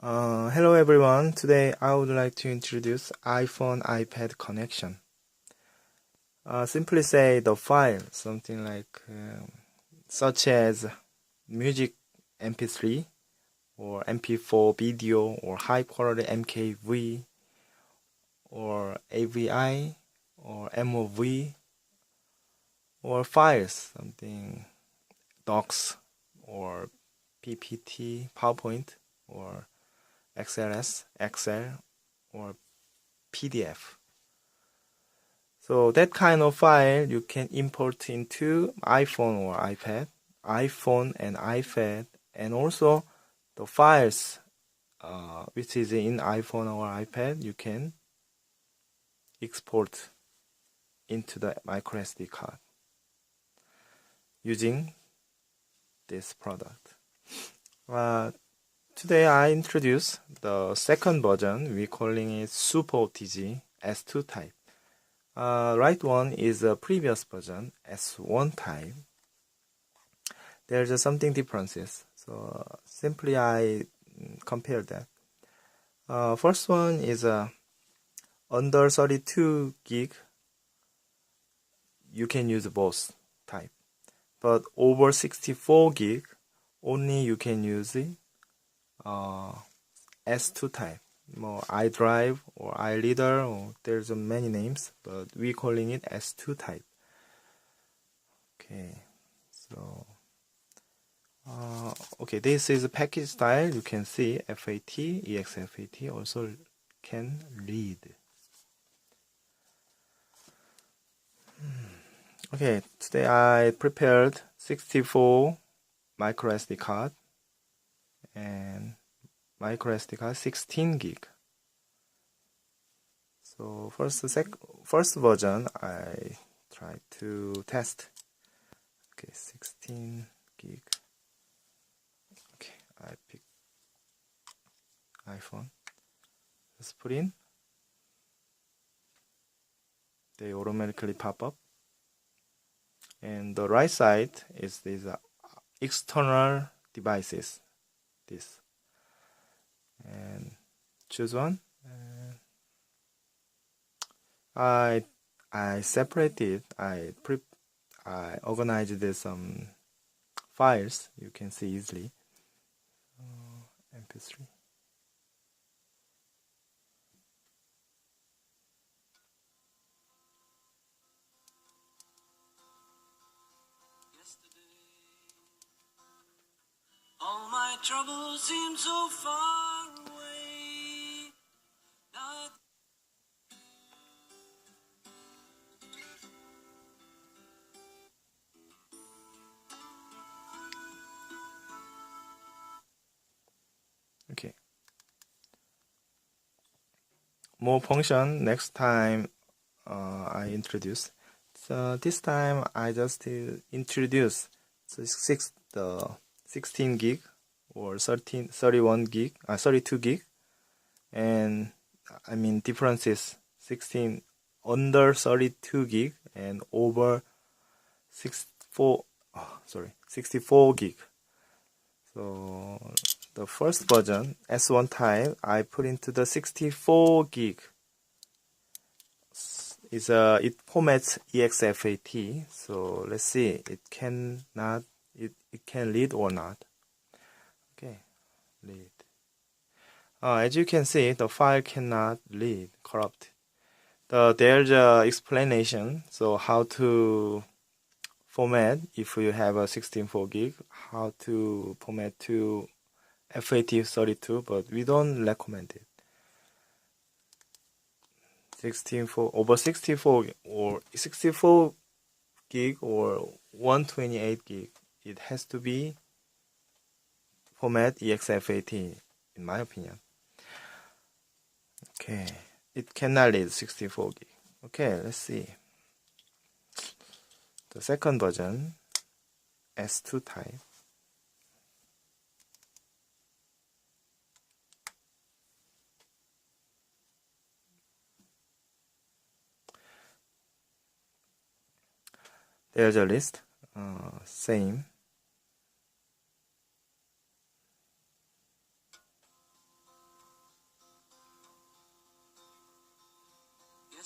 Hello everyone. Today I would like to introduce iPhone iPad connection. Simply say the file, something like such as music MP3 or MP4 video or high quality MKV or AVI or MOV or files, something DOCX or PPT, PowerPoint or XLSX or PDF. So that kind of file you can import into iPhone or iPad, iPhone and iPad, and also the files which is in iPhone or iPad you can export into the microSD card using this product. Today I introduce the second version. We're calling it Super OTG S2 type. Right one is a previous version S1 type. There's something differences. So simply I compare that. First one is under 32 gig. You can use both type, but over 64 gig only you can use the S2 type. More iDrive or iReader, or there's many names, but we're calling it S2 type. Okay, so okay, this is a package style. You can see FAT, EXFAT also can read. Okay, today I prepared 64 micro SD card and micro SD card 16 gig. So first version I try to test. Okay, 16 gig. Okay, I pick iPhone. Just put in. They automatically pop up. And the right side is these external devices. This. And choose one. I separated. I organized some files. You can see easily. MP3. All my troubles seem so far away. Okay. More function next time I introduce. So this time I just introduce the 16 gig or 32 gig, and I mean difference is 16 under 32 gig and over 64 gig. So the first version S1 type I put into the 64 gig. It formats EXFAT. So let's see it can read or not. Okay, read. As you can see, the file cannot read, corrupt. There's a explanation. So how to format if you have a 16.4 gig, how to format to FAT32, but we don't recommend it. 16.4 over 64 or 64 gig or 128 gig, it has to be format EXFAT, in my opinion. Okay, it cannot read 64 gig. Okay, let's see. The second version, S2 type. There's a list, same.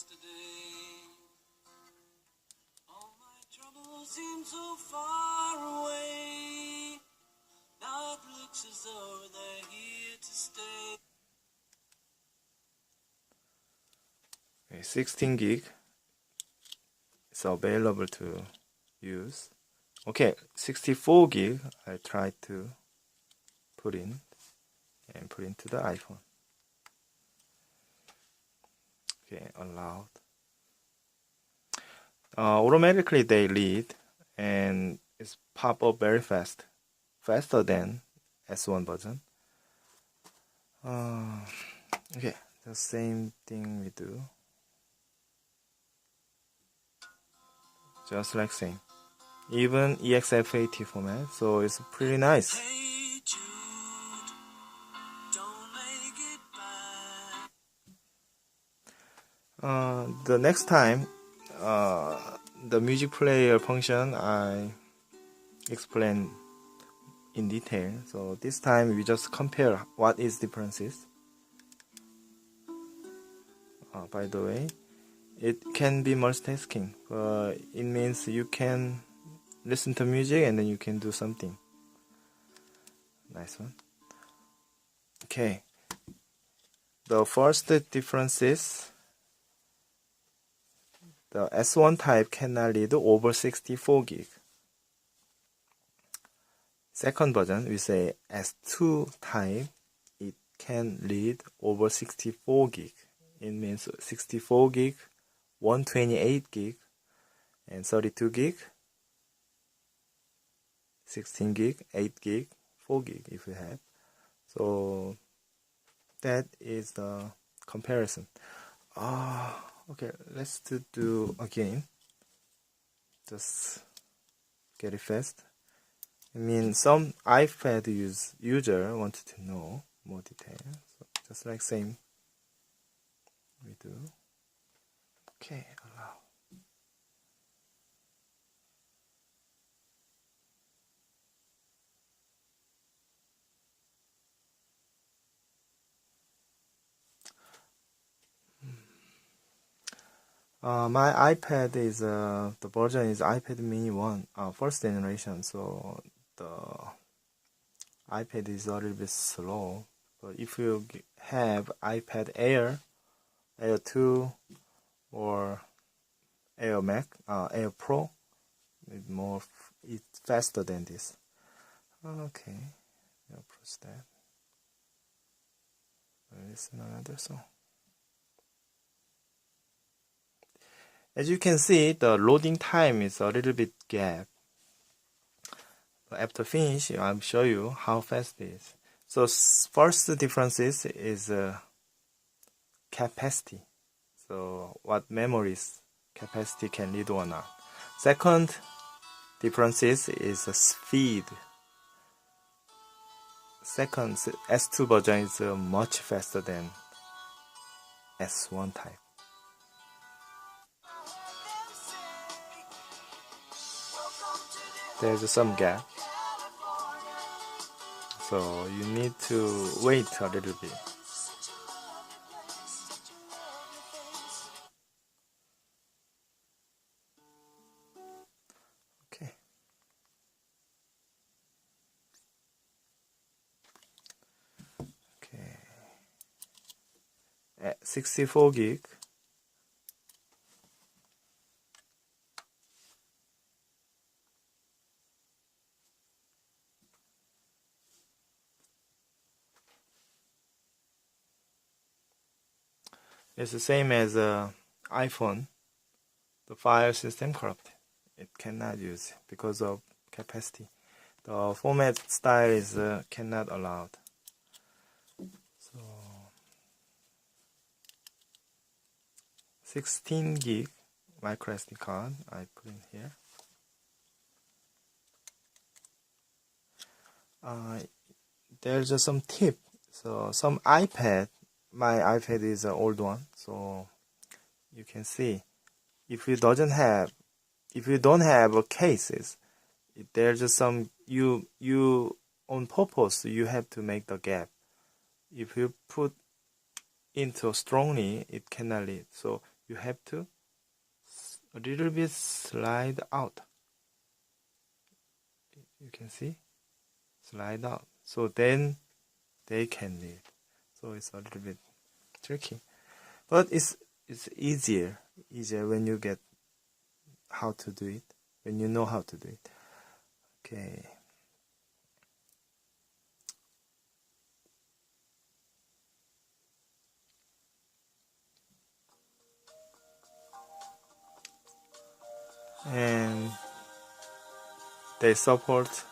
yesterday. All my troubles seem so far away. Now it looks as though they're here to stay. Okay, 16 gig is available to use. Okay, 64 gig I try to put in and put into the iPhone. Okay, allowed. Automatically they read and it's pop up very fast, faster than S1 version. Okay, the same thing we do, just like same. Even EXF80 format, so it's pretty nice. Hey Jude, don't make it bad. The next time, the music player function I explain in detail. So this time we just compare what is differences. By the way, it can be multitasking, but it means you can listen to music and then you can do something. Nice one. Okay. The first difference is the S1 type cannot read over 64 gig. Second version, we say S2 type, it can read over 64 gig. It means 64 gig, 128 gig, and 32 gig, 16 gig, 8 gig, 4 gig if you have. So that is the comparison. Okay, let's do again. Just get it fast. I mean, some iPad user wanted to know more details. So just like same we do. Okay, allow. My iPad is the version is iPad mini 1, first generation, so the iPad is a little bit slow. But if you have iPad Air 2, or Air Max, Air Pro, it's faster than this. Okay, I'll press that. Listen another song. As you can see, the loading time is a little bit gap. But after finish, I'll show you how fast it is. So first difference is capacity. So what memory's capacity can read or not. Second difference is speed. Second, S2 version is much faster than S1 type. There's some gap, so you need to wait a little bit. Okay. Okay. At 64 gig. It's the same as iPhone. The file system corrupted. It cannot use because of capacity. The format style is cannot allowed. So 16 gig micro SD card I put in here. There's some tip. So some iPad, my iPad is an old one, so you can see if you don't have cases, there's just some you on purpose you have to make the gap. If you put into strongly, it cannot read. So you have to a little bit slide out. You can see, slide out. So then they can read. So it's a little bit tricky, but it's easier when you get how to do it, when you know how to do it. Okay. And they support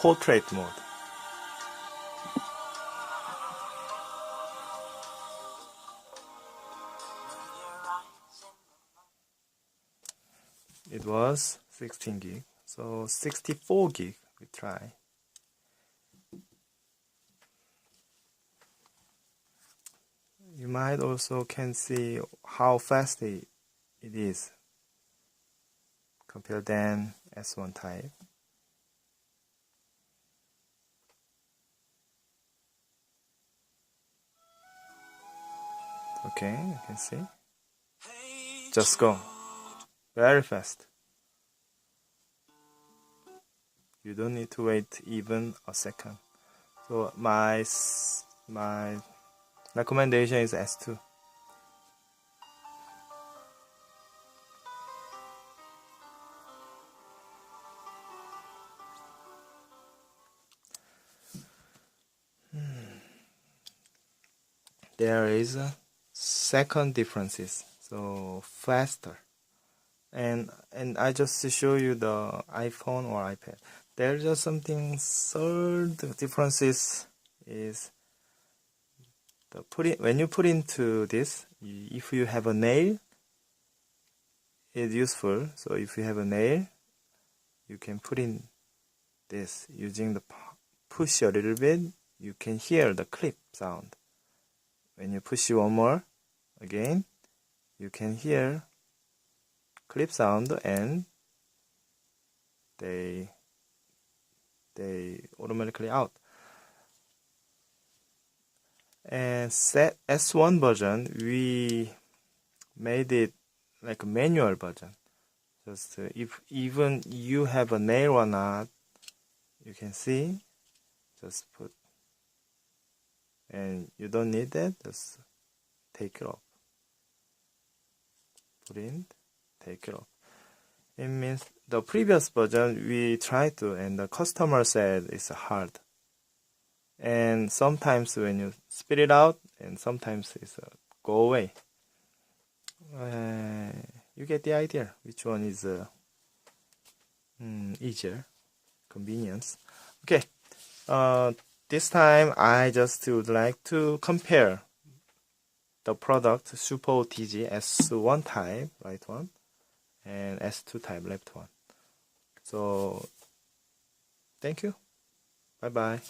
portrait mode. It was 16 gig, so 64 gig we try. You might also can see how fast it is compared than S1 type. Okay, you can see. Just go. Very fast. You don't need to wait even a second. So my recommendation is S2. There is a second differences, so faster. And I just show you the iPhone or iPad. There's just something third differences is when you put into this, if you have a nail, it's useful. So if you have a nail, you can put in this using the push a little bit. You can hear the clip sound. When you push one more again, you can hear clip sound, and they automatically out. And S1 version, we made it like a manual version. Just if even you have a nail or not, you can see. Just put, and you don't need that. Just take it off. Put in, take it off. It means the previous version we tried to, and the customer said it's hard. And sometimes when you spit it out, and sometimes it's go away. You get the idea which one is easier, convenience. Okay, this time I just would like to compare the product Super OTG S1 type, right one, and S2 type, left one. So, thank you. Bye bye.